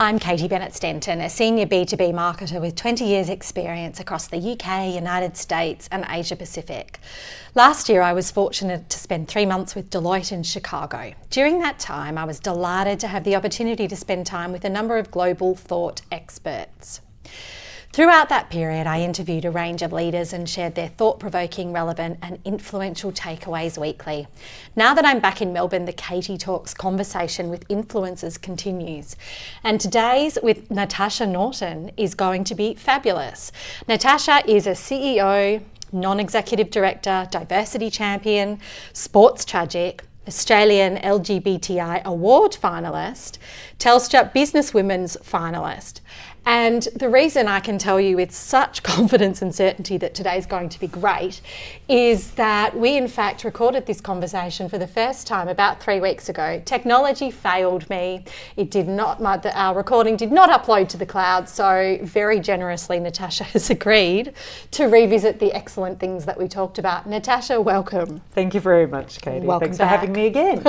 I'm Katie Bennett-Stenton, a senior B2B marketer with 20 years experience across the UK, United States and Asia Pacific. Last year I was fortunate to spend 3 months with Deloitte in Chicago. During that time I was delighted to have the opportunity to spend time with a number of global thought experts. Throughout that period, I interviewed a range of leaders and shared their thought-provoking, relevant and influential takeaways weekly. Now that I'm back in Melbourne, the Katie Talks conversation with influencers continues. And today's with Natasha Norton is going to be fabulous. Natasha is a CEO, non-executive director, diversity champion, sports tragic, Australian LGBTI award finalist, Telstra Businesswomen's finalist. And the reason I can tell you with such confidence and certainty that today's going to be great is that we in fact recorded this conversation for the first time about 3 weeks ago. Technology failed me. It did not, our recording did not upload to the cloud, so very generously Natasha has agreed to revisit the excellent things that we talked about. Natasha, welcome. Thank you very much, Katie. Welcome Thanks back. for having me again.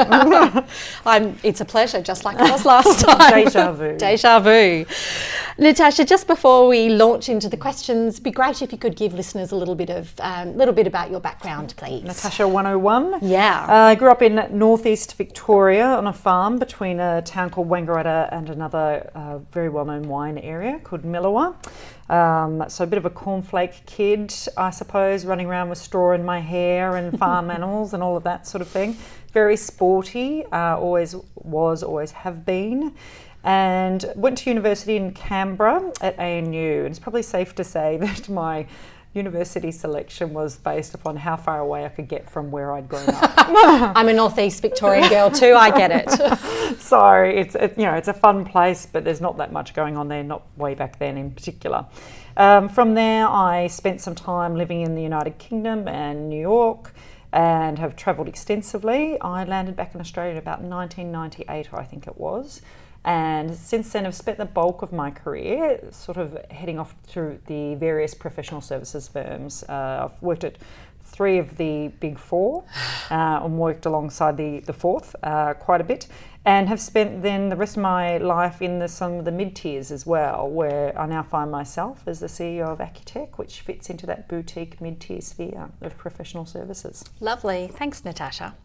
It's a pleasure, just like it was last time. Deja vu. Deja vu. Natasha, just before we launch into the questions, it'd be great if you could give listeners a little bit about your background, please. Natasha 101. Yeah. I grew up in northeast Victoria on a farm between a town called Wangaratta and another very well-known wine area called Millawa. So a bit of a cornflake kid, I suppose, running around with straw in my hair and farm animals and all of that sort of thing. Very sporty, always was, always have been. And went to university in Canberra at ANU. And it's probably safe to say that my university selection was based upon how far away I could get from where I'd grown up. I'm a northeast Victorian girl too, I get it. So it's a fun place, but there's not that much going on there, not way back then in particular. From there, I spent some time living in the United Kingdom and New York and have travelled extensively. I landed back in Australia in about 1998, I think it was. And since then I've spent the bulk of my career sort of heading off through the various professional services firms. I've worked at 3 of the big 4 and worked alongside the 4th quite a bit, and have spent then the rest of my life in some of the mid-tiers as well, where I now find myself as the CEO of Accuteque, which fits into that boutique mid-tier sphere of professional services. Lovely. Thanks, Natasha.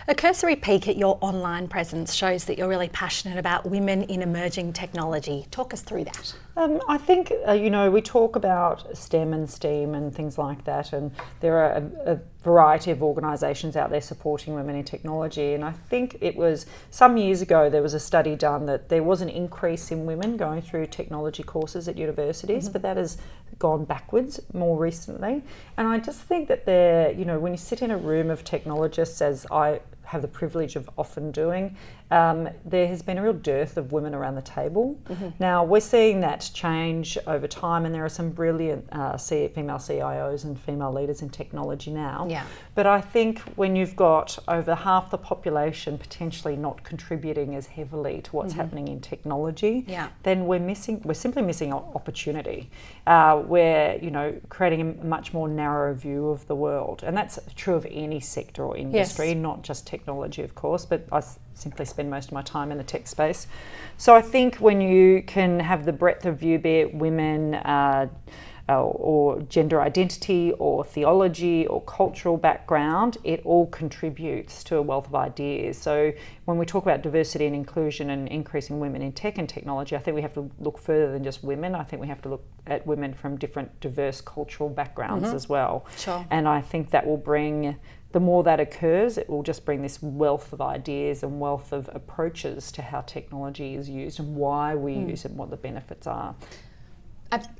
A cursory peek at your online presence shows that you're really passionate about women in emerging technology. Talk us through that. I think, we talk about STEM and STEAM and things like that, and there are a variety of organisations out there supporting women in technology. And I think it was some years ago there was a study done that there was an increase in women going through technology courses at universities, but that has gone backwards more recently. And I just think that when you sit in a room of technologists, as I have the privilege of often doing, there has been a real dearth of women around the table. Now we're seeing that change over time, and there are some brilliant female CIOs and female leaders in technology now. Yeah. But I think when you've got over half the population potentially not contributing as heavily to what's happening in technology, then we're simply missing opportunity. We're creating a much more narrow view of the world, and that's true of any sector or industry, not just technology, of course, but I simply spend most of my time in the tech space. So I think when you can have the breadth of view, be it women or gender identity or theology or cultural background, it all contributes to a wealth of ideas. So when we talk about diversity and inclusion and increasing women in tech and technology, I think we have to look further than just women. I think we have to look at women from different diverse cultural backgrounds as well. Sure. And I think that will bring, the more that occurs, it will just bring this wealth of ideas and wealth of approaches to how technology is used and why we use it and what the benefits are.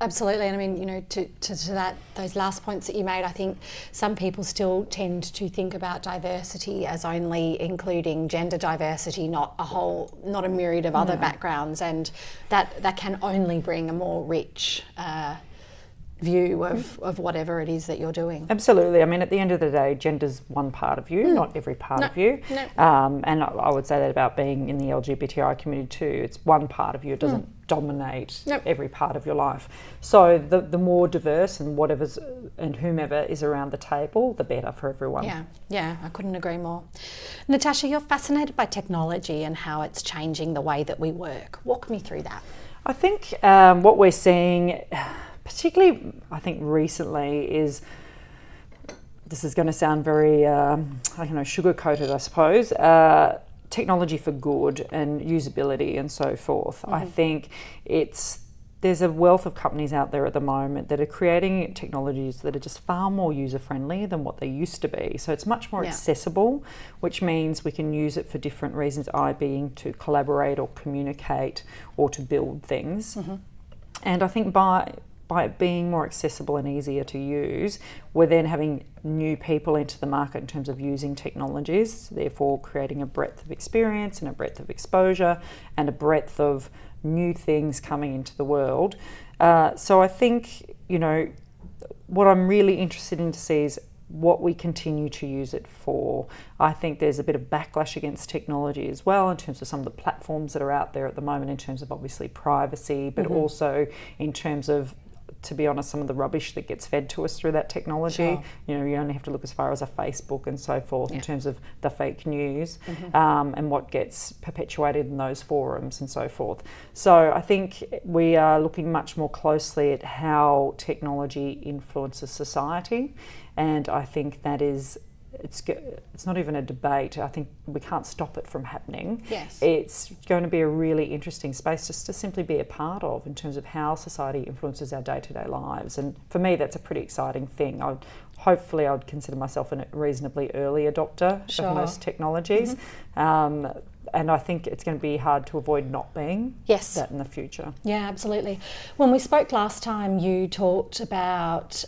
Absolutely, and I mean, to that, those last points that you made, I think some people still tend to think about diversity as only including gender diversity, not a myriad of other backgrounds, and that can only bring a more rich view of whatever it is that you're doing. Absolutely. I mean, at the end of the day, gender's one part of you, not every part of you. No. And I would say that about being in the LGBTI community too. It's one part of you. It doesn't dominate every part of your life. So the more diverse and whatever's and whomever is around the table, the better for everyone. Yeah, I couldn't agree more. Natasha, you're fascinated by technology and how it's changing the way that we work. Walk me through that. I think what we're seeing, particularly I think recently, is, this is going to sound very, sugar-coated, I suppose, technology for good and usability and so forth. I think there's a wealth of companies out there at the moment that are creating technologies that are just far more user-friendly than what they used to be. So it's much more accessible, which means we can use it for different reasons, being to collaborate or communicate or to build things. And I think by it being more accessible and easier to use, we're then having new people into the market in terms of using technologies, therefore creating a breadth of experience and a breadth of exposure and a breadth of new things coming into the world. So I think, what I'm really interested in to see is what we continue to use it for. I think there's a bit of backlash against technology as well in terms of some of the platforms that are out there at the moment, in terms of obviously privacy, but also in terms of, to be honest, some of the rubbish that gets fed to us through that technology. You only have to look as far as a Facebook and so forth in terms of the fake news and what gets perpetuated in those forums and so forth. So I think we are looking much more closely at how technology influences society, and I think that is, it's not even a debate. I think we can't stop it from happening. Yes. It's going to be a really interesting space just to simply be a part of in terms of how society influences our day-to-day lives. And for me, that's a pretty exciting thing. Hopefully I'd consider myself a reasonably early adopter of most technologies. And I think it's going to be hard to avoid not being that in the future. Yeah, absolutely. When we spoke last time, you talked about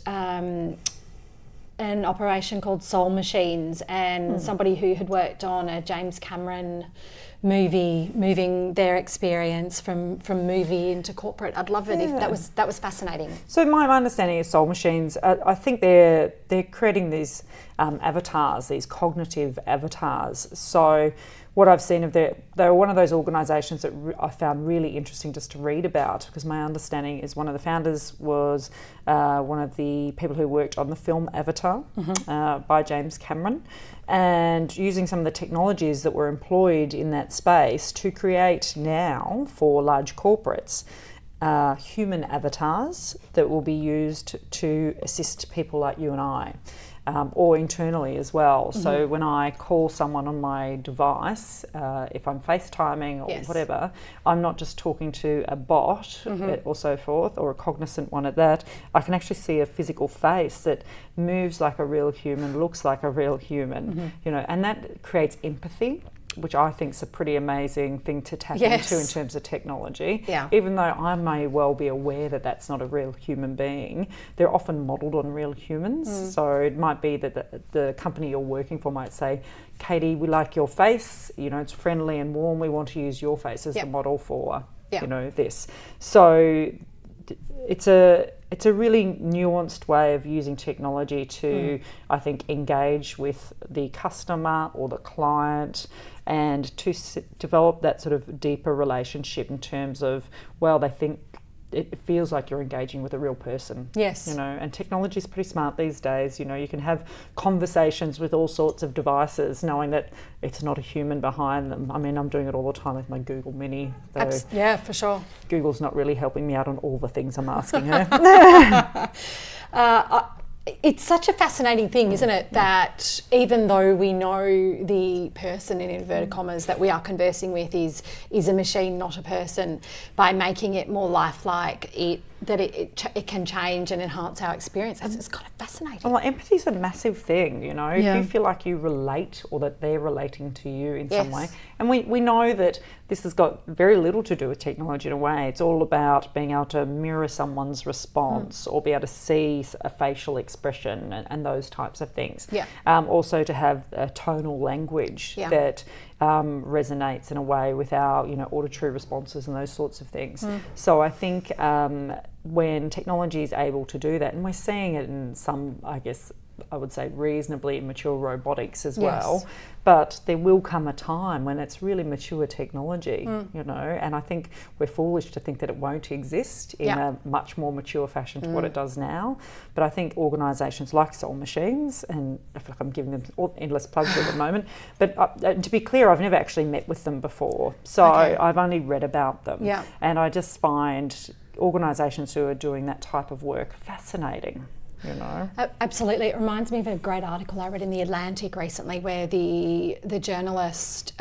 an operation called Soul Machines, and somebody who had worked on a James Cameron movie, moving their experience from movie into corporate. I'd love it if that was fascinating. So my understanding is Soul Machines, I think they're creating these avatars, these cognitive avatars. So what I've seen of they're one of those organisations that I found really interesting just to read about, because my understanding is one of the founders was one of the people who worked on the film Avatar by James Cameron, and using some of the technologies that were employed in that space to create now for large corporates human avatars that will be used to assist people like you and I. Or internally as well. So when I call someone on my device, if I'm FaceTiming or whatever, I'm not just talking to a bot or so forth, or a cognizant one at that. I can actually see a physical face that moves like a real human, looks like a real human, and that creates empathy, which I think is a pretty amazing thing to tap into in terms of technology. Even though I may well be aware that that's not a real human being, they're often modelled on real humans. So it might be that the company you're working for might say, Katie, we like your face, it's friendly and warm, we want to use your face as the model for, this. So it's a really nuanced way of using technology to, I think, engage with the customer or the client, and to develop that sort of deeper relationship in terms of, they think it feels like you're engaging with a real person. Yes. And technology is pretty smart these days. You can have conversations with all sorts of devices, knowing that it's not a human behind them. I mean, I'm doing it all the time with my Google Mini. Yeah, for sure. Google's not really helping me out on all the things I'm asking her. It's such a fascinating thing, isn't it, that even though we know the person, in inverted commas, that we are conversing with is a machine, not a person, by making it more lifelike, it can change and enhance our experience. It's kind of fascinating. Well, empathy is a massive thing, If you feel like you relate, or that they're relating to you in some way. And we know that this has got very little to do with technology in a way. It's all about being able to mirror someone's response or be able to see a facial expression and those types of things. Also to have a tonal language that resonates in a way with our, auditory responses and those sorts of things. So I think when technology is able to do that, and we're seeing it in some, I guess, I would say reasonably mature robotics as well, but there will come a time when it's really mature technology, you know, and I think we're foolish to think that it won't exist in a much more mature fashion to what it does now. But I think organisations like Soul Machines, and I feel like I'm giving them endless plugs at the moment, but to be clear, I've never actually met with them before, so I've only read about them, and I just find organisations who are doing that type of work fascinating. You know? Absolutely. It reminds me of a great article I read in The Atlantic recently where the journalist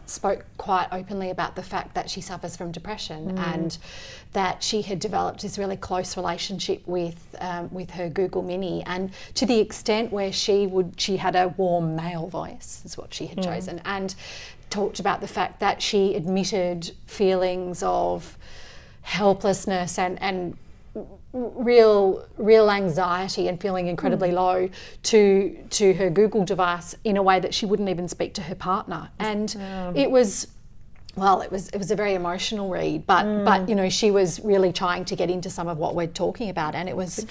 spoke quite openly about the fact that she suffers from depression and that she had developed this really close relationship with her Google Mini, and to the extent where she had a warm male voice is what she had chosen, and talked about the fact that she admitted feelings of helplessness and real anxiety and feeling incredibly low to her Google device in a way that she wouldn't even speak to her partner. And it was a very emotional read, but you know, she was really trying to get into some of what we're talking about, and it was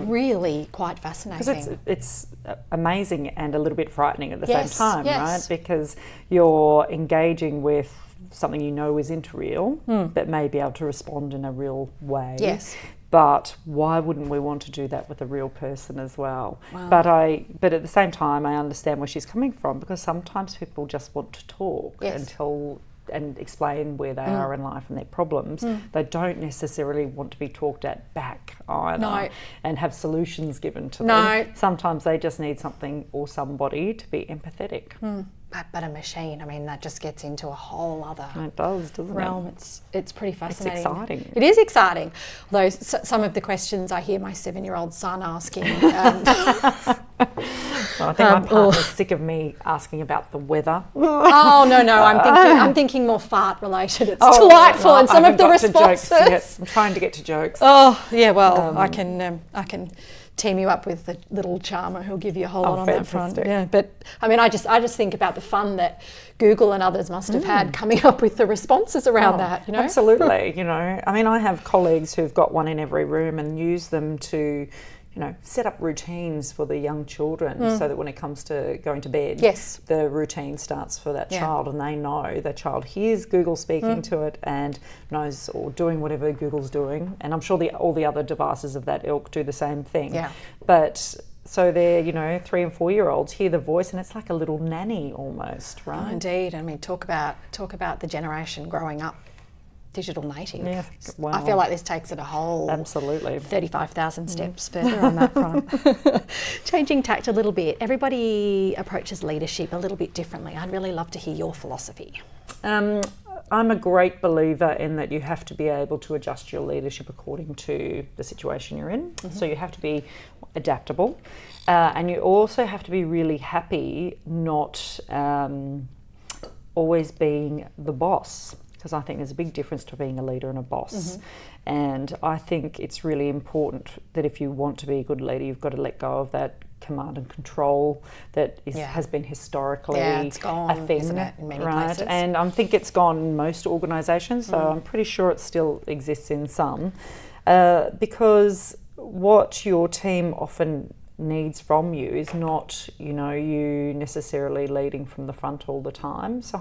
really quite fascinating. Because it's amazing and a little bit frightening at the same time, right? Because you're engaging with something you know isn't real, but may be able to respond in a real way. Yes. But why wouldn't we want to do that with a real person as well? Wow. But at the same time, I understand where she's coming from, because sometimes people just want to talk and explain where they are in life and their problems. They don't necessarily want to be talked at back either and have solutions given to them. Sometimes they just need something or somebody to be empathetic. But a machine, I mean, that just gets into a whole other realm. It's pretty fascinating. It's exciting. It is exciting. Although some of the questions I hear my 7-year-old son asking. I think my partner's sick of me asking about the weather. Oh no, I'm thinking more fart related. It's delightful, and some of the responses. Yes, I'm trying to get to jokes. Oh yeah, well I can team you up with the little charmer who'll give you a whole lot on fantastic. that front. Yeah, but I mean, I just think about the fun that Google and others must have had coming up with the responses around that. You know, absolutely. You know, I mean, I have colleagues who've got one in every room and use them to, you know, set up routines for the young children so that when it comes to going to bed, the routine starts for that child, and they know the child hears Google speaking to it and knows, or doing whatever Google's doing. And I'm sure all the other devices of that ilk do the same thing. Yeah. But so they're, you know, 3 and 4 year olds hear the voice, and it's like a little nanny almost, right? Oh, indeed. I mean, talk about the generation growing up digital native. Yeah, wow. I feel like this takes it a whole 35,000 steps further on that front. Changing tact a little bit, everybody approaches leadership a little bit differently. I'd really love to hear your philosophy. I'm a great believer in that you have to be able to adjust your leadership according to the situation you're in. So you have to be adaptable, and you also have to be really happy not always being the boss, because I think there's a big difference to being a leader and a boss. And I think it's really important that if you want to be a good leader, you've got to let go of that command and control that has been historically it's gone, a thing, isn't it, in many right? places. And I think it's gone in most organisations, so I'm pretty sure it still exists in some, because what your team often needs from you is not, you know, you necessarily leading from the front all the time. So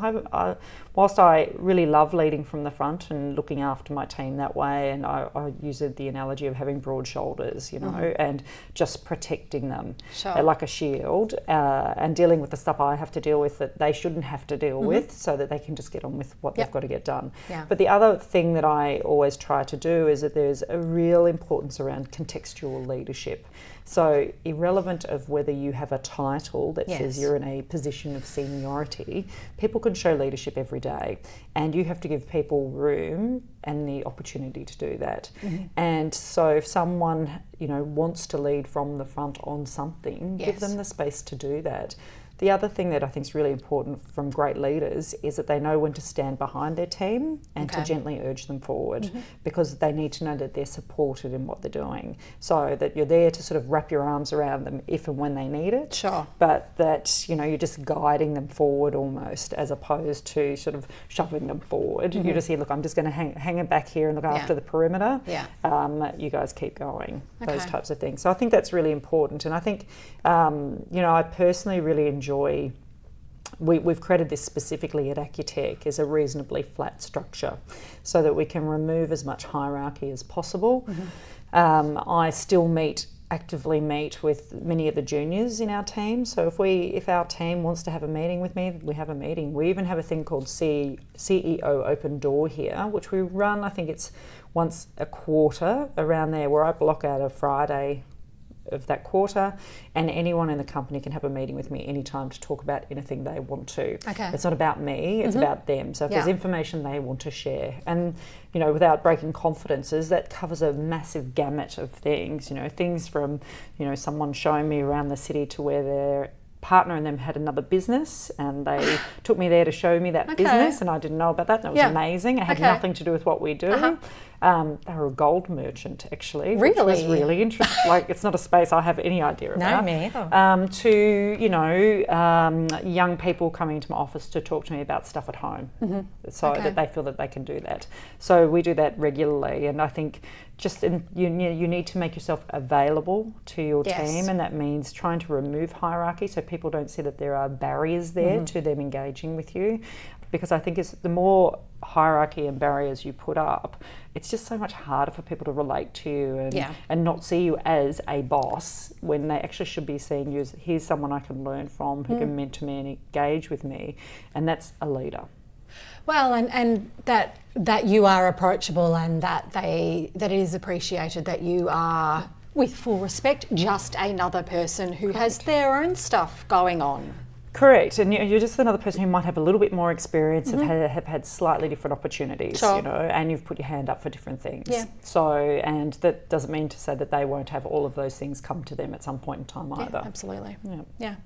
whilst I really love leading from the front and looking after my team that way, and I use the analogy of having broad shoulders, you know, and just protecting them like a shield, and dealing with the stuff I have to deal with that they shouldn't have to deal with, so that they can just get on with what they've got to get done. But the other thing that I always try to do is that there's a real importance around contextual leadership. So irrelevant of whether you have a title that says you're in a position of seniority, people can show leadership every day, and you have to give people room and the opportunity to do that. And so if someone, you know, wants to lead from the front on something, give them the space to do that. the other thing that I think is really important from great leaders is that they know when to stand behind their team and to gently urge them forward, because they need to know that they're supported in what they're doing, so that you're there to sort of wrap your arms around them if and when they need it. Sure. But that, you know, you're just guiding them forward almost, as opposed to sort of shoving them forward. You're just here, look, I'm just going to hang it back here and look after the perimeter. You guys keep going. Those types of things. So I think that's really important. And I think, you know, I personally really enjoy, we've created this specifically at Accuteque as a reasonably flat structure so that we can remove as much hierarchy as possible. I still actively meet with many of the juniors in our team. So if our team wants to have a meeting with me, we have a meeting. We even have a thing called CEO Open Door here, which we run, I think it's once a quarter around there, where I block out a Friday of that quarter, and anyone in the company can have a meeting with me anytime to talk about anything they want to. It's not about me, it's about them. So if there's information they want to share, and you know, without breaking confidences, that covers a massive gamut of things. You know, things from, you know, someone showing me around the city to where their partner and them had another business, and they took me there to show me that business, and I didn't know about that. That was amazing. It had nothing to do with what we do. They were a gold merchant, actually. Really? Which was really interesting. Like, it's not a space I have any idea about. No, me either. To, you know, young people coming into my office to talk to me about stuff at home, so that they feel that they can do that. So we do that regularly, and I think just you need to make yourself available to your team, and that means trying to remove hierarchy so people don't see that there are barriers there to them engaging with you. Because I think the more hierarchy and barriers you put up, it's just so much harder for people to relate to you and not see you as a boss, when they actually should be seeing you as, here's someone I can learn from, who can mentor me and engage with me, and that's a leader. Well, and that you are approachable, and that it is appreciated that you are, with full respect, just another person who has their own stuff going on. Correct, and you're just another person who might have a little bit more experience and have had slightly different opportunities, you know, and you've put your hand up for different things. So, and that doesn't mean to say that they won't have all of those things come to them at some point in time either. Absolutely. Yeah.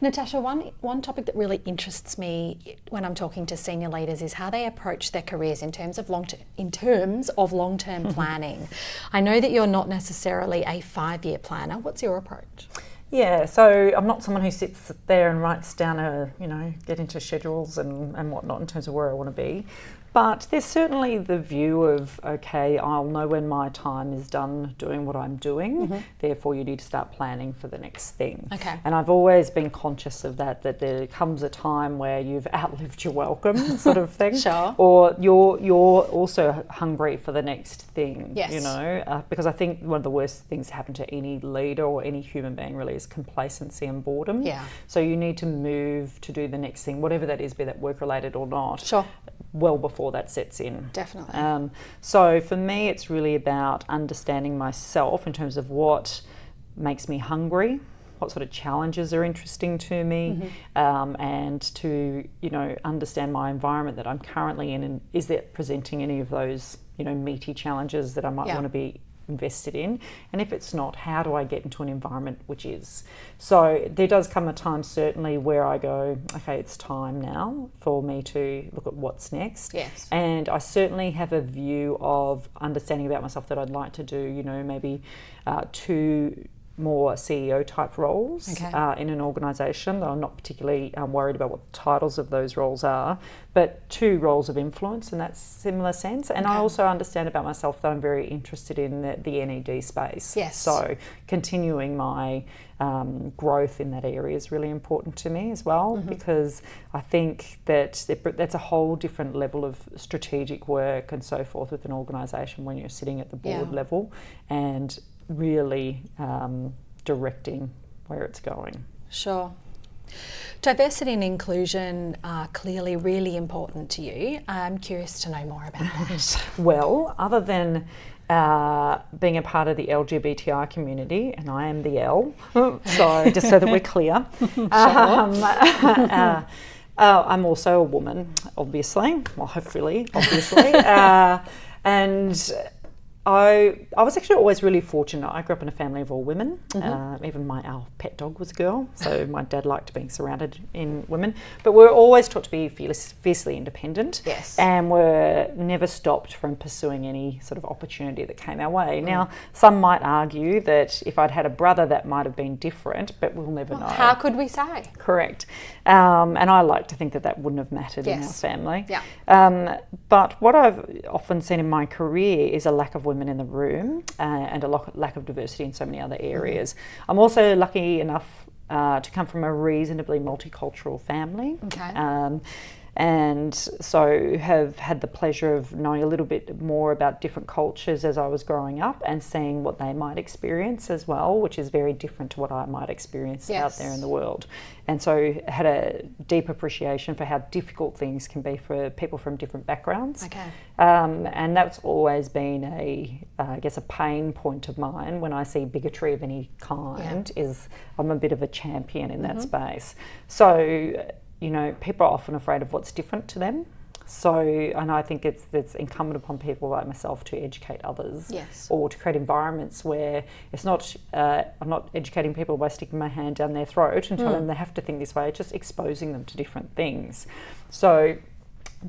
Natasha, one topic that really interests me when I'm talking to senior leaders is how they approach their careers in terms of long-term planning. I know that you're not necessarily a 5-year planner. What's your approach? Yeah, so I'm not someone who sits there and writes down get into schedules and whatnot in terms of where I want to be. But there's certainly the view of, okay, I'll know when my time is done doing what I'm doing, therefore you need to start planning for the next thing. And I've always been conscious of that there comes a time where you've outlived your welcome, sort of thing. Or you're also hungry for the next thing, you know, because I think one of the worst things that happen to any leader or any human being really is complacency and boredom. So you need to move to do the next thing, whatever that is, be that work-related or not, well before that sets in. Definitely. So for me, it's really about understanding myself in terms of what makes me hungry, what sort of challenges are interesting to me, and to, you know, understand my environment that I'm currently in, and is that presenting any of those, you know, meaty challenges that I might want to be invested in, and if it's not, how do I get into an environment which is? So there does come a time certainly where I go, okay, it's time now for me to look at what's next. And I certainly have a view of understanding about myself that I'd like to do, you know, maybe 2 more CEO type roles in an organisation, though I'm not particularly worried about what the titles of those roles are, but 2 roles of influence in that similar sense. And I also understand about myself that I'm very interested in the NED space. So continuing my growth in that area is really important to me as well, because I think that that's a whole different level of strategic work and so forth with an organisation when you're sitting at the board level and really directing where it's going. Diversity and inclusion are clearly really important to you. I'm curious to know more about that. Well, other than being a part of the LGBTI community, and I am the L, so just so that we're clear, I'm also a woman, obviously, well, hopefully, obviously, and I was actually always really fortunate. I grew up in a family of all women. Even our pet dog was a girl, so my dad liked being surrounded in women. But we were always taught to be fiercely independent, and were never stopped from pursuing any sort of opportunity that came our way. Now, some might argue that if I'd had a brother, that might have been different, but we'll never know. How could we say? Correct. And I like to think that wouldn't have mattered in our family. But what I've often seen in my career is a lack of women in the room and a lack of diversity in so many other areas. I'm also lucky enough to come from a reasonably multicultural family. And so have had the pleasure of knowing a little bit more about different cultures as I was growing up and seeing what they might experience as well, which is very different to what I might experience out there in the world. And so had a deep appreciation for how difficult things can be for people from different backgrounds. And that's always been I guess a pain point of mine when I see bigotry of any kind. Is I'm a bit of a champion in that space. So, you know, people are often afraid of what's different to them. So, and I think it's incumbent upon people like myself to educate others, or to create environments where it's not, I'm not educating people by sticking my hand down their throat and telling them they have to think this way, just exposing them to different things. So,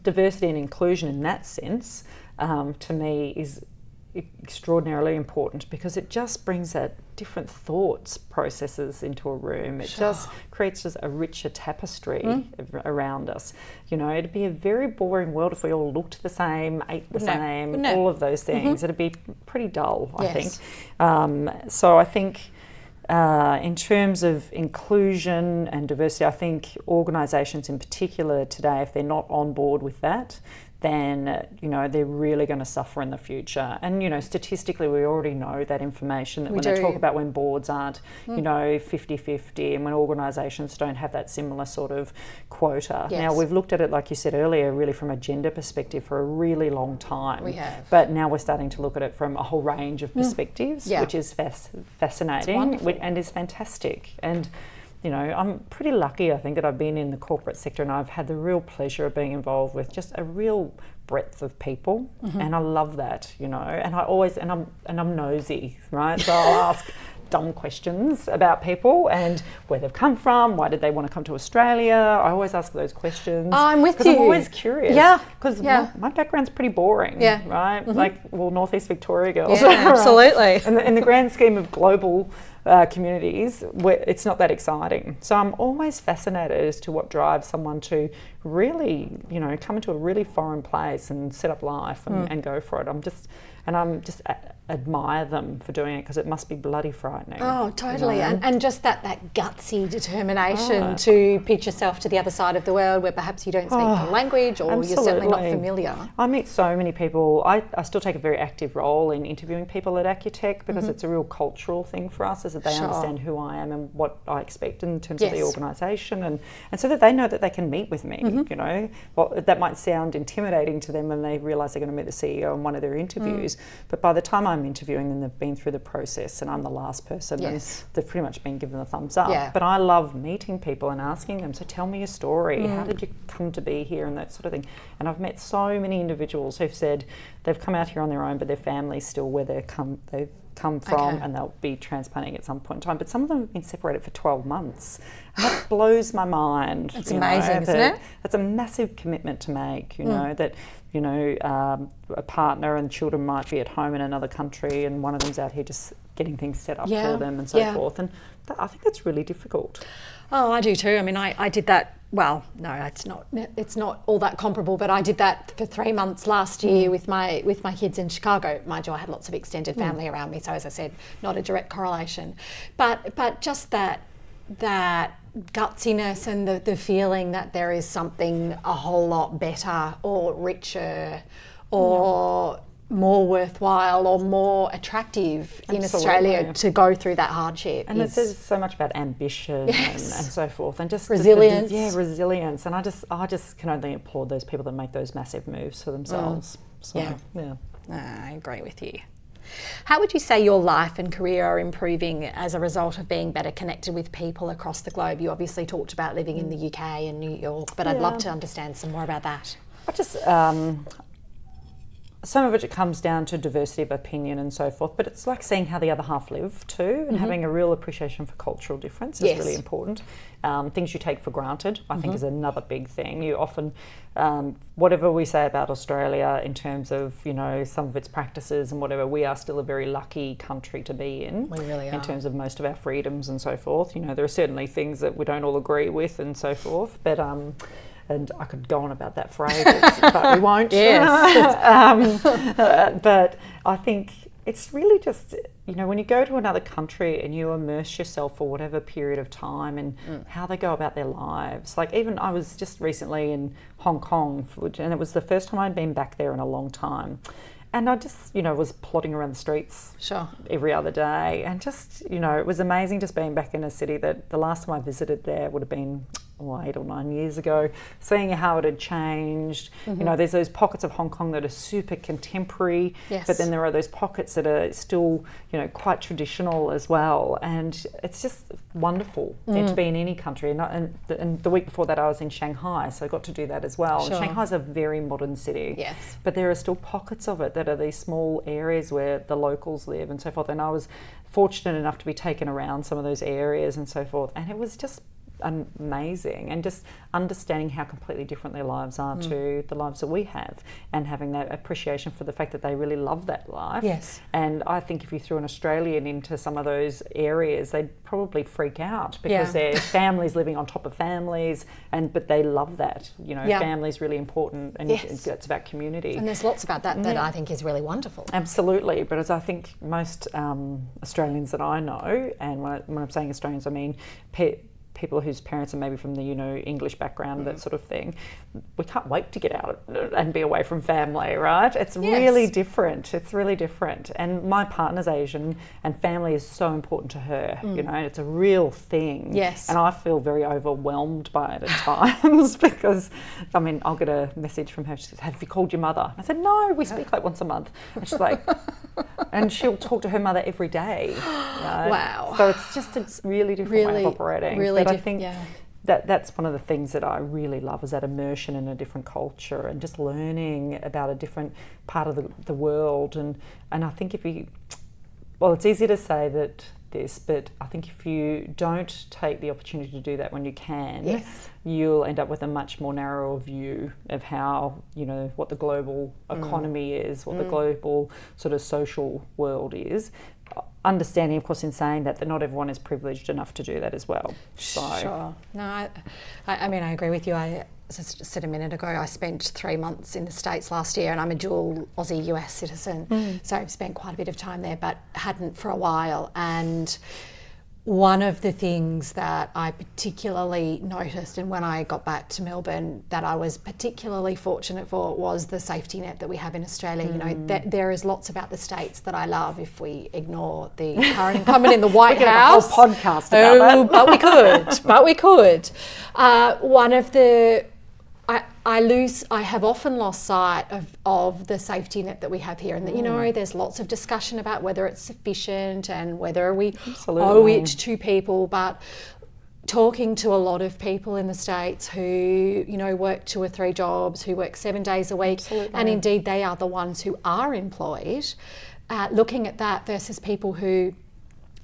diversity and inclusion in that sense, to me, is extraordinarily important because it just brings that different thoughts processes into a room. It just creates just a richer tapestry around us. You know, it'd be a very boring world if we all looked the same, ate the same, all of those things. It'd be pretty dull, I think. So I think in terms of inclusion and diversity, I think organisations in particular today, if they're not on board with that, then, you know, they're really going to suffer in the future. And, you know, statistically, we already know that information, that when they talk about when boards aren't, you know, 50-50, and when organisations don't have that similar sort of quota. Now, we've looked at it, like you said earlier, really from a gender perspective for a really long time. We have. But now we're starting to look at it from a whole range of perspectives, which is fascinating and is fantastic. And, you know, I'm pretty lucky, I think, that I've been in the corporate sector and I've had the real pleasure of being involved with just a real breadth of people, and I love that, you know. And I always, and I'm nosy, right? So I'll ask dumb questions about people and where they've come from, why did they want to come to Australia. I always ask those questions. Oh, I'm with you. Because I'm always curious. Because my background's pretty boring, right? Like, well, Northeast Victoria girls. Yeah, absolutely. And in the grand scheme of global communities, it's not that exciting. So I'm always fascinated as to what drives someone to really, you know, come into a really foreign place and set up life and go for it. I'm just admire them for doing it because it must be bloody frightening. Oh, totally. You know? And just that gutsy determination to pitch yourself to the other side of the world where perhaps you don't speak the language or you're certainly not familiar. I meet so many people. I still take a very active role in interviewing people at Accuteque because it's a real cultural thing for us, is that they understand who I am and what I expect in terms of the organisation, and so that they know that they can meet with me. You know, well, that might sound intimidating to them when they realise they're going to meet the CEO in one of their interviews, but by the time I'm interviewing them, they've been through the process and I'm the last person and they've pretty much been given the thumbs up. But I love meeting people and asking them, so tell me your story, how did you come to be here, and that sort of thing. And I've met so many individuals who've said they've come out here on their own but their family's still where they've come from, and they'll be transplanting at some point in time. But some of them have been separated for 12 months. And that blows my mind. It's amazing, isn't it? It's a massive commitment to make, you know, that, you know, a partner and children might be at home in another country and one of them's out here just getting things set up for them and so forth. And I think that's really difficult. Oh, I do too. I mean, I did that. Well, no, it's not all that comparable, but I did that for 3 months last year with my kids in Chicago. Mind you, I had lots of extended family around me, so as I said, not a direct correlation. But just that gutsiness and the feeling that there is something a whole lot better or richer or more worthwhile or more attractive in Australia to go through that hardship. And it says so much about ambition and so forth, and just resilience. Resilience. And I just can only applaud those people that make those massive moves for themselves. I agree with you. How would you say your life and career are improving as a result of being better connected with people across the globe? You obviously talked about living in the UK and New York, but I'd love to understand some more about that. some of it comes down to diversity of opinion and so forth, but it's like seeing how the other half live too, and having a real appreciation for cultural difference is really important. Things you take for granted, I think, is another big thing. You often, whatever we say about Australia in terms of, you know, some of its practices and whatever, we are still a very lucky country to be in. We really are. In terms of most of our freedoms and so forth. You know, there are certainly things that we don't all agree with and so forth, but and I could go on about that for ages, but we won't. Yes. But I think it's really just, you know, when you go to another country and you immerse yourself for whatever period of time and how they go about their lives. Like, even I was just recently in Hong Kong, and it was the first time I'd been back there in a long time. And I just, you know, was plodding around the streets every other day. And just, you know, it was amazing just being back in a city that the last time I visited there would have been 8 or 9 years ago, seeing how it had changed. You know, there's those pockets of Hong Kong that are super contemporary, but then there are those pockets that are still, you know, quite traditional as well. And it's just wonderful to be in any country. And the week before that I was in Shanghai, so I got to do that as well. And Shanghai's a very modern city, but there are still pockets of it that are these small areas where the locals live and so forth. And I was fortunate enough to be taken around some of those areas and so forth. And it was just amazing, and just understanding how completely different their lives are to the lives that we have, and having that appreciation for the fact that they really love that life. And I think if you threw an Australian into some of those areas, they'd probably freak out because their families living on top of families, but they love that. You know, family's really important, and it's about community. And there's lots about that that I think is really wonderful. Absolutely, but as I think most Australians that I know, and when I'm saying Australians, I mean people whose parents are maybe from the, you know, English background, that sort of thing, we can't wait to get out and be away from family, right? It's really different. It's really different. And my partner's Asian, and family is so important to her. You know, it's a real thing. And I feel very overwhelmed by it at times because, I mean, I'll get a message from her. She says, "Have you called your mother?" I said, "No, we speak like once a month." And she's like, and she'll talk to her mother every day. Right? Wow. So it's just a really different way of operating. But I think that's one of the things that I really love, is that immersion in a different culture and just learning about a different part of the world. And I think it's easy to say this, but I think if you don't take the opportunity to do that when you can, you'll end up with a much more narrow view of how, you know, what the global economy is, what the global sort of social world is. Understanding, of course, in saying that not everyone is privileged enough to do that as well. So. No, I mean, I agree with you. I said a minute ago, I spent 3 months in the States last year, and I'm a dual Aussie-US citizen, so I've spent quite a bit of time there, but hadn't for a while. And one of the things that I particularly noticed, and when I got back to Melbourne, that I was particularly fortunate for, was the safety net that we have in Australia. You know, there is lots about the States that I love if we ignore the current incumbent in the White House. We could have a whole podcast about that. But we could. One of the... I have often lost sight of the safety net that we have here, and that, you know, there's lots of discussion about whether it's sufficient and whether we owe it to people, but talking to a lot of people in the States who, you know, work 2 or 3 jobs, who work 7 days a week, and indeed they are the ones who are employed, looking at that versus people who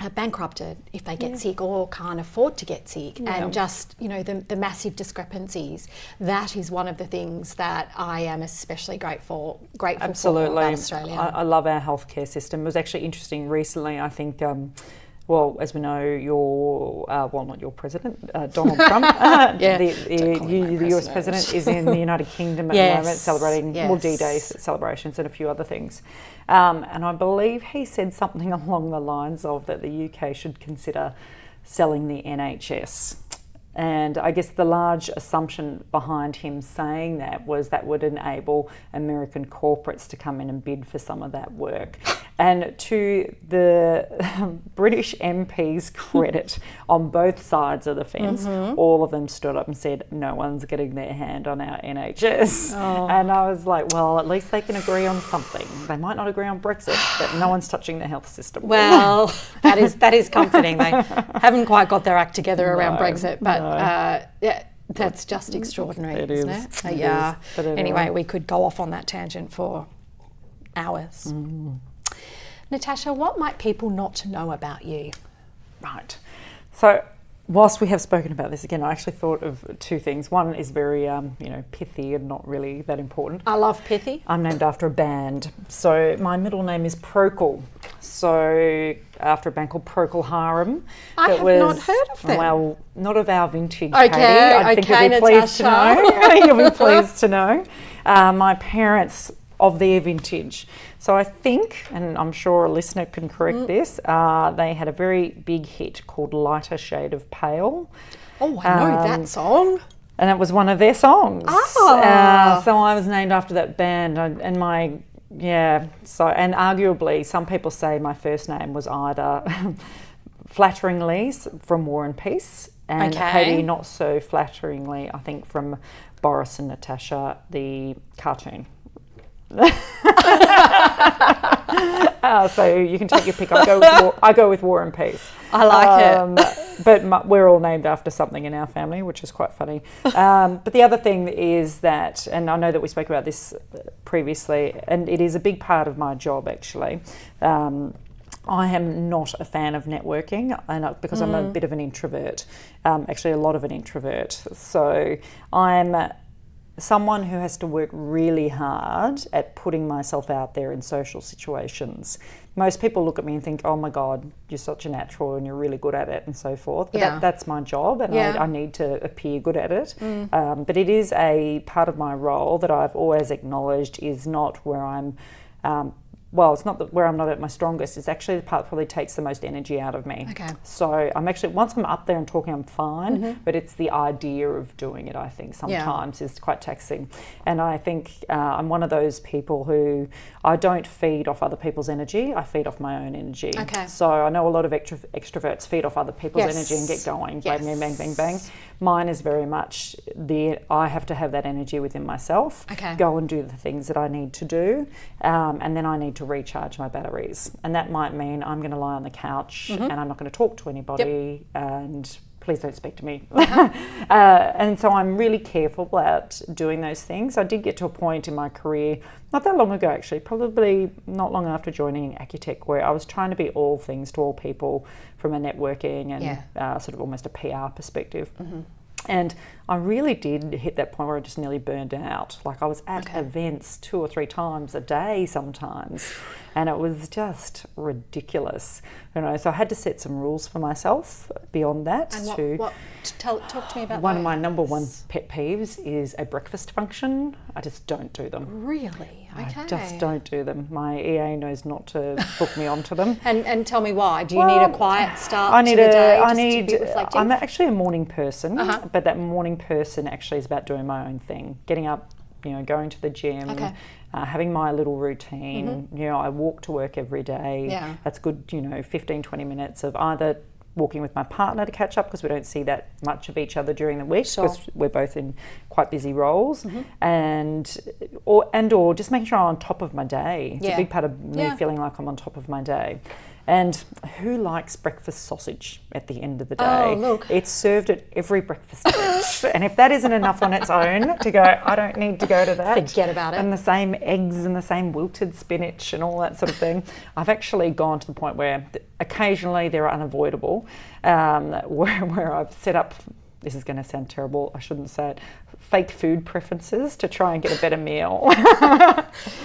are bankrupted if they get sick or can't afford to get sick, and just, you know, the massive discrepancies. That is one of the things that I am especially grateful for about Australia. I love our healthcare system. It was actually interesting recently, I think, well, as we know, not your president, Donald Trump, the US president, is in the United Kingdom at the moment, celebrating D-Day celebrations and a few other things. And I believe he said something along the lines of that the UK should consider selling the NHS. And I guess the large assumption behind him saying that was that would enable American corporates to come in and bid for some of that work. And to the British MPs' credit, on both sides of the fence, all of them stood up and said, no one's getting their hand on our NHS. And I was like, well, at least they can agree on something. They might not agree on Brexit, but no one's touching the health system. Well, that is comforting. They haven't quite got their act together around Brexit, but that's just extraordinary, isn't it? Anyway, we could go off on that tangent for hours. Natasha, what might people not know about you? Right. So whilst we have spoken about this again, I actually thought of two things. One is very, pithy and not really that important. I love pithy. I'm named after a band. So my middle name is Procol. So after a band called Procol Harum. I have not heard of them. Well, not of our vintage, Okay, Katie. I think you'll be pleased to know. You'll be pleased to know. My parents of their vintage. So I think, and I'm sure a listener can correct this, they had a very big hit called Lighter Shade of Pale. Oh, I know that song. And it was one of their songs. Oh. So I was named after that band. And arguably some people say my first name was either flatteringly from War and Peace, and maybe not so flatteringly, I think, from Boris and Natasha, the cartoon. So you can take your pick. I go with War and Peace. I like it. But we're all named after something in our family, which is quite funny. But the other thing is that, and I know that we spoke about this previously, and it is a big part of my job actually. I am not a fan of networking, and because I'm a bit of an introvert, actually a lot of an introvert. So I'm someone who has to work really hard at putting myself out there in social situations. Most people look at me and think, oh my God, you're such a natural and you're really good at it and so forth. But that's my job, and I need to appear good at it. But it is a part of my role that I've always acknowledged is not where I'm it's not where I'm not at my strongest. It's actually the part that probably takes the most energy out of me. Okay. So I'm actually, once I'm up there and talking, I'm fine, but it's the idea of doing it, I think, sometimes is quite taxing. And I think I'm one of those people who, I don't feed off other people's energy, I feed off my own energy. Okay. So I know a lot of extroverts feed off other people's energy and get going, bang, bang, bang, bang, bang. Mine is very much I have to have that energy within myself, go and do the things that I need to do, and then I need to recharge my batteries. And that might mean I'm going to lie on the couch and I'm not going to talk to anybody and please don't speak to me. And so I'm really careful about doing those things. I did get to a point in my career, not that long ago actually, probably not long after joining Accuteque, where I was trying to be all things to all people from a networking and sort of almost a PR perspective. And I really did hit that point where I just nearly burned out. Like I was at events 2 or 3 times a day sometimes, and it was just ridiculous. So I had to set some rules for myself beyond that. And talk to me about one of my number one pet peeves is a breakfast function. I just don't do them. Really? Okay. I just don't do them. My EA knows not to book me onto them. And tell me why. Do you need a quiet start to the day to be reflective? I'm actually a morning person, but that morning person actually is about doing my own thing. Getting up, going to the gym, having my little routine. I walk to work every day. Yeah. That's good, 15, 20 minutes of either walking with my partner to catch up because we don't see that much of each other during the week because we're both in quite busy roles, and or just making sure I'm on top of my day. It's a big part of me feeling like I'm on top of my day. And who likes breakfast sausage at the end of the day? Oh, look. It's served at every breakfast lunch. And if that isn't enough on its own to go, I don't need to go to that. Forget about it. And the same eggs and the same wilted spinach and all that sort of thing. I've actually gone to the point where occasionally they're unavoidable, where I've set up, this is going to sound terrible, I shouldn't say it, fake food preferences to try and get a better meal.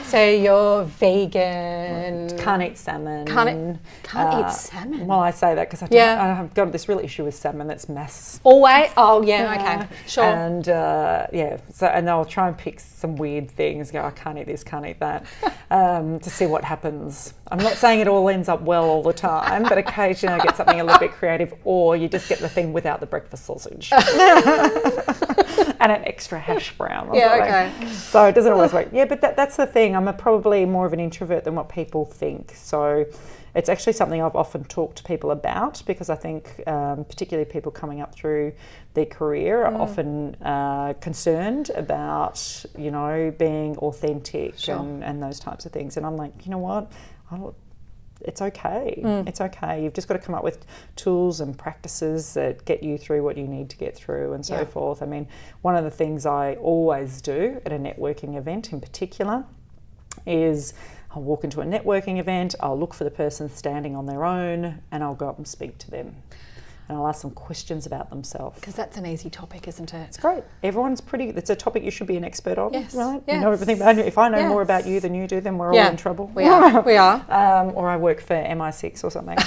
So you're vegan. Can't eat salmon. Can't eat salmon? Well, I say that because I've got this real issue with salmon that's mass. Always? Oh, okay. Sure. And and I'll try and pick some weird things, go, I can't eat this, can't eat that, to see what happens. I'm not saying it all ends up well all the time, but occasionally I get something a little bit creative, or you just get the thing without the breakfast sausage. And an extra hash brown. So it doesn't always work. Yeah, but that's the thing. I'm probably more of an introvert than what people think. So it's actually something I've often talked to people about, because I think particularly people coming up through their career are often concerned about, being authentic and those types of things. And I'm like, you know what? It's okay. It's okay. You've just got to come up with tools and practices that get you through what you need to get through and so forth. I mean, one of the things I always do at a networking event in particular is I'll walk into a networking event, I'll look for the person standing on their own, and I'll go up and speak to them. And I'll ask them questions about themselves. Because that's an easy topic, isn't it? It's great. It's a topic you should be an expert on, yes. right? Yes. You know everything. If I know yes. more about you than you do, then we're all in trouble. We are. We are. Or I work for MI6 or something.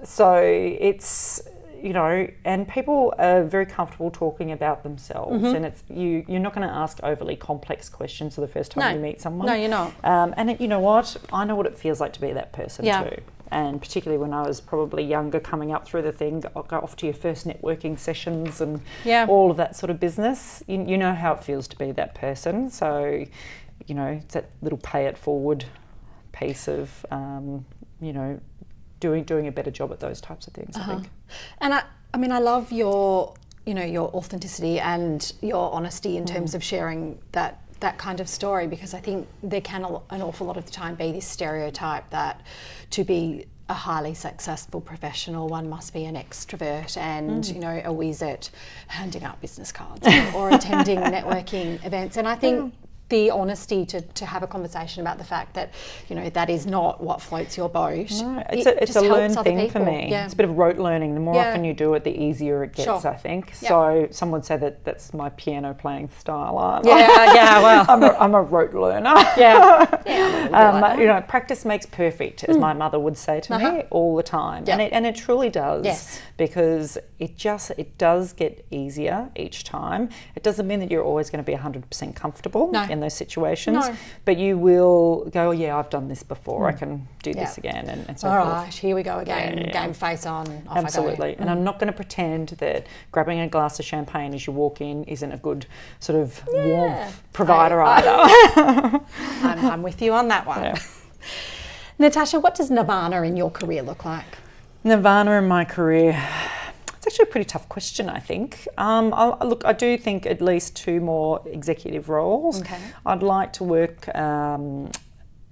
So it's, you know, and people are very comfortable talking about themselves, and it's you're not going to ask overly complex questions the first time you meet someone. No, you're not. And you know what? I know what it feels like to be that person too. And particularly when I was probably younger, coming up through the thing, I'll go off to your first networking sessions and all of that sort of business. You know how it feels to be that person. So, you know, it's that little pay it forward piece of, you know, doing a better job at those types of things, I think. And I mean, I love your, you know, your authenticity and your honesty in terms of sharing that kind of story, because I think there can an awful lot of the time be this stereotype that to be a highly successful professional, one must be an extrovert and, you know, a whiz at handing out business cards or attending networking events. And I think the honesty to have a conversation about the fact that, you know, that is not what floats your boat. No, it's a learned thing for me. Yeah. It's a bit of rote learning. The more often you do it, the easier it gets, I think. So some would say that that's my piano playing style. Well. I'm a rote learner. You know, practice makes perfect, as my mother would say to me all the time. And it truly does. Yes. Because it does get easier each time. It doesn't mean that you're always going to be 100% comfortable in those situations, but you will go, oh, yeah, I've done this before, I can do this again, and so forth. All right, here we go again, game face on, off Absolutely. I go. And I'm not going to pretend that grabbing a glass of champagne as you walk in isn't a good sort of warmth provider either. I'm with you on that one. Natasha, what does Nibbana in your career look like? Nibbana in my career, it's actually a pretty tough question, I think. I do think at least 2 more executive roles. Okay. I'd like to work,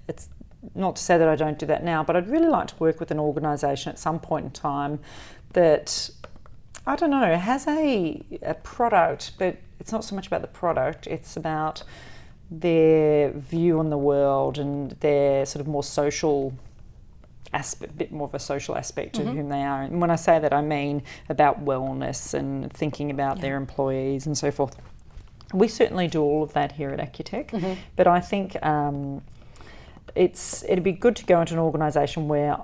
it's not to say that I don't do that now, but I'd really like to work with an organisation at some point in time that, I don't know, has a product, but it's not so much about the product, it's about their view on the world and their sort of more social aspect, a bit more of a social aspect to whom they are. And when I say that, I mean about wellness and thinking about their employees and so forth. We certainly do all of that here at Accuteque, but I think it'd be good to go into an organisation where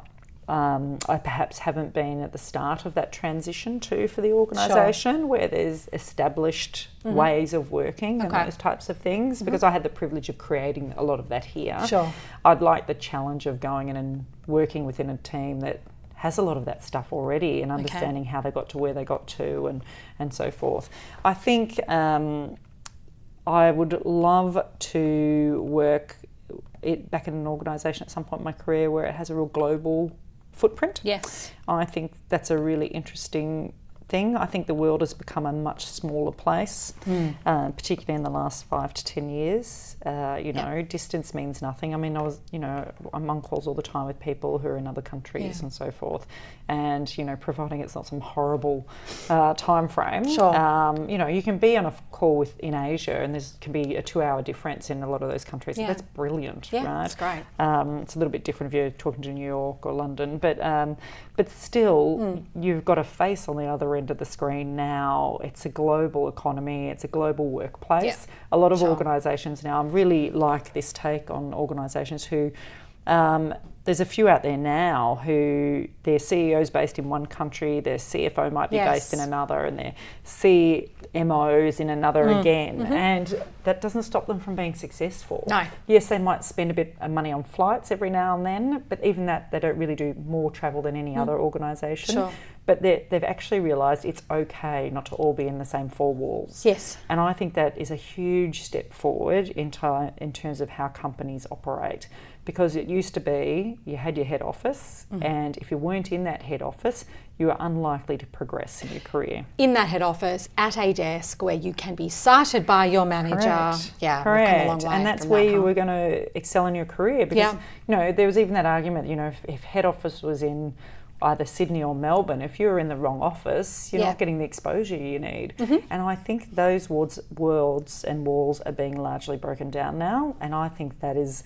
I perhaps haven't been at the start of that transition too for the organisation, where there's established ways of working and those types of things, because I had the privilege of creating a lot of that here. I'd like the challenge of going in and working within a team that has a lot of that stuff already and understanding how they got to where they got to and so forth. I think I would love to work back in an organisation at some point in my career where it has a real global footprint. Yes. I think that's a really interesting thing. I think the world has become a much smaller place, particularly in the last 5 to 10 years. You know, distance means nothing. I mean, I'm on calls all the time with people who are in other countries and so forth. And, you know, providing it's not some horrible time frame, you know, you can be on a call in Asia and there can be a 2-hour difference in a lot of those countries. That's brilliant, right? That's great. It's a little bit different if you're talking to New York or London, but still, you've got a face on the other end of the screen now. It's a global economy. It's a global workplace. A lot of organisations now, I really like this take on organisations who, there's a few out there now who their CEO's based in one country, their CFO might be based in another, and their CMO's in another again. And that doesn't stop them from being successful. No. Yes, they might spend a bit of money on flights every now and then, but even that, they don't really do more travel than any other organisation. But they've actually realised it's okay not to all be in the same 4 walls. Yes. And I think that is a huge step forward in terms of how companies operate. Because it used to be you had your head office, and if you weren't in that head office, you were unlikely to progress in your career. In that head office, at a desk where you can be cited by your manager. Correct. Yeah, correct. Come a long way and that's from where that, you were going to excel in your career. Because, you know, there was even that argument, you know, if head office was in either Sydney or Melbourne, if you're in the wrong office, you're not getting the exposure you need. And I think those worlds and walls are being largely broken down now, and I think that is,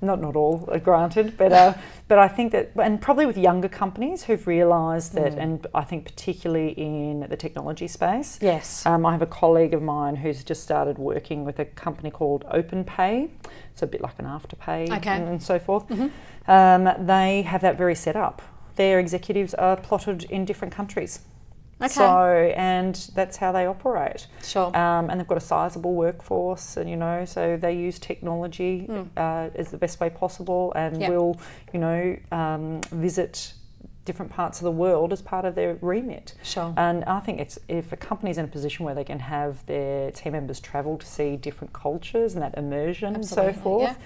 not all granted, but I think that, and probably with younger companies who've realised that, and I think particularly in the technology space. Yes. I have a colleague of mine who's just started working with a company called OpenPay. It's a bit like an Afterpay and so forth. They have that very set up. Their executives are plotted in different countries. Okay. So, and that's how they operate. Sure. And they've got a sizable workforce, and so they use technology as the best way possible, and will, visit different parts of the world as part of their remit. Sure. And I think if a company's in a position where they can have their team members travel to see different cultures and that immersion and so forth,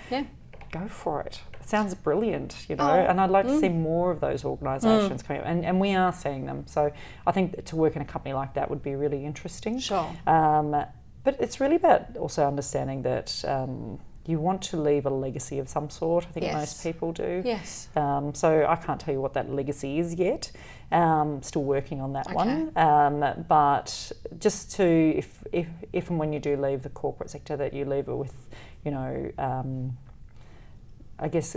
go for it. Sounds brilliant, and I'd like to see more of those organisations coming up, and we are seeing them. So I think to work in a company like that would be really interesting. Sure. But it's really about also understanding that you want to leave a legacy of some sort. I think most people do. Yes. So I can't tell you what that legacy is yet. Still working on that one. But just to, if and when you do leave the corporate sector, that you leave it with, I guess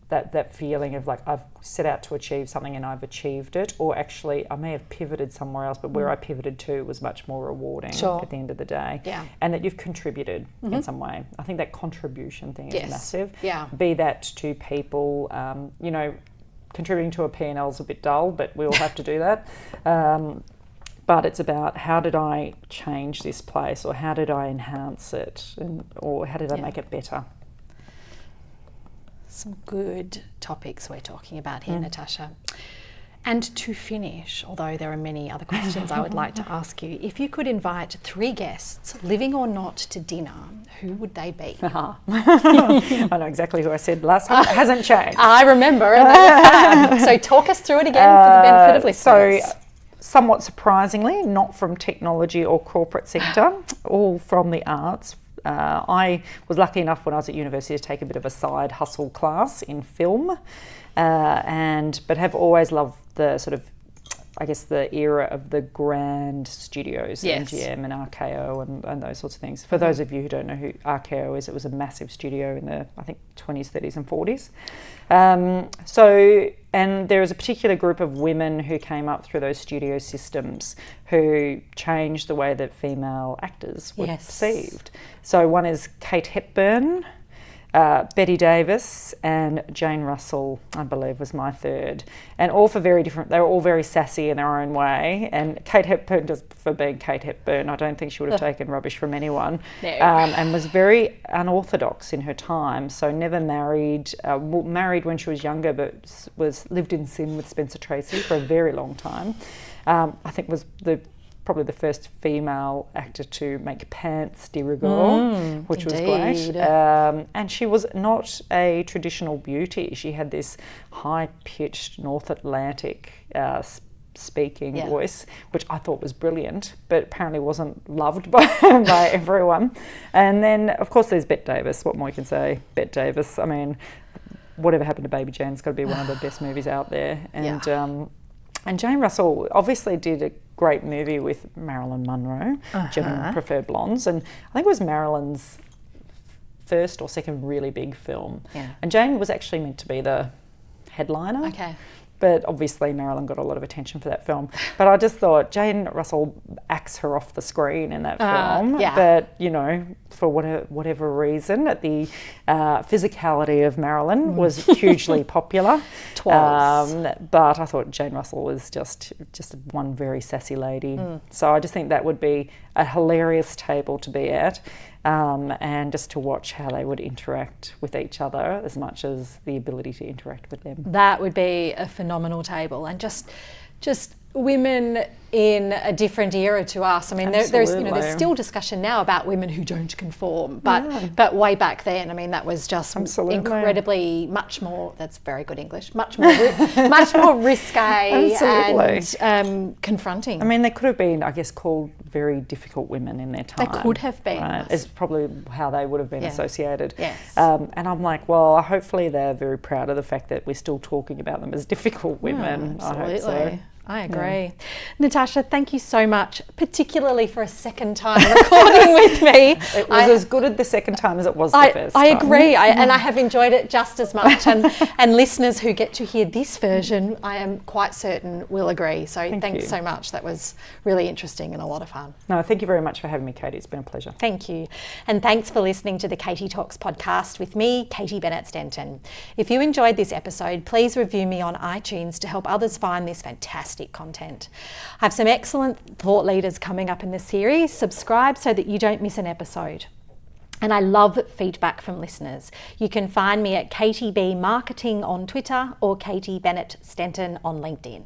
that feeling of like, I've set out to achieve something and I've achieved it, or actually I may have pivoted somewhere else, but where I pivoted to was much more rewarding at the end of the day. Yeah. And that you've contributed in some way. I think that contribution thing is massive. Yeah. Be that to people, contributing to a P&L is a bit dull, but we all have to do that. But it's about, how did I change this place, or how did I enhance it, or how did I make it better? Some good topics we're talking about here, Natasha. And to finish, although there are many other questions I would like to ask you, if you could invite 3 guests, living or not, to dinner, who would they be? I know exactly who I said last time. It hasn't changed. I remember. And so talk us through it again for the benefit of listeners. So, somewhat surprisingly, not from technology or corporate sector, all from the arts. I was lucky enough when I was at university to take a bit of a side hustle class in film, but have always loved the sort of, I guess, the era of the grand studios, MGM and RKO and those sorts of things. For those of you who don't know who RKO is, it was a massive studio in the, I think, 20s, 30s and 40s. And there was a particular group of women who came up through those studio systems who changed the way that female actors were perceived. So one is Kate Hepburn, Betty Davis, and Jane Russell, I believe, was my third. And all for very different, they were all very sassy in their own way. And Kate Hepburn, just for being Kate Hepburn, I don't think she would have taken rubbish from anyone. No. And was very unorthodox in her time. So never married, married when she was younger, but lived in sin with Spencer Tracy for a very long time. I think was probably the first female actor to make pants de rigueur, which was great. And she was not a traditional beauty. She had this high-pitched North Atlantic speaking voice, which I thought was brilliant, but apparently wasn't loved by everyone. And then, of course, there's Bette Davis. What more you can say? Bette Davis. I mean, whatever happened to Baby Jane's got to be one of the best movies out there. And Jane Russell obviously did a great movie with Marilyn Monroe, Gentlemen Prefer Blondes, and I think it was Marilyn's first or second really big film. Yeah. And Jane was actually meant to be the headliner. Okay. But obviously Marilyn got a lot of attention for that film. But I just thought Jane Russell acts her off the screen in that film. But, for whatever reason, the physicality of Marilyn was hugely popular. But I thought Jane Russell was just one very sassy lady. So I just think that would be a hilarious table to be at. And just to watch how they would interact with each other as much as the ability to interact with them. That would be a phenomenal table, and just women in a different era to us. I mean, there's still discussion now about women who don't conform, but way back then, I mean, that was just incredibly much more. That's very good English. Much more risque and confronting. I mean, they could have been, I guess, called very difficult women in their time. They could have been. Right? It's probably how they would have been associated. Yes. And I'm like, well, hopefully they're very proud of the fact that we're still talking about them as difficult women. Absolutely. I hope so. I agree. Yeah. Natasha, thank you so much, particularly for a second time recording with me. It was as good at the second time as it was the first time. I agree, and I have enjoyed it just as much. And listeners who get to hear this version, I am quite certain will agree. So thanks so much. That was really interesting and a lot of fun. No, thank you very much for having me, Katie. It's been a pleasure. Thank you. And thanks for listening to the Katie Talks podcast with me, Katie Bennett-Stenton. If you enjoyed this episode, please review me on iTunes to help others find this fantastic content. I have some excellent thought leaders coming up in this series. Subscribe so that you don't miss an episode. And I love feedback from listeners. You can find me at Katie B Marketing on Twitter or Katie Bennett-Stenton on LinkedIn.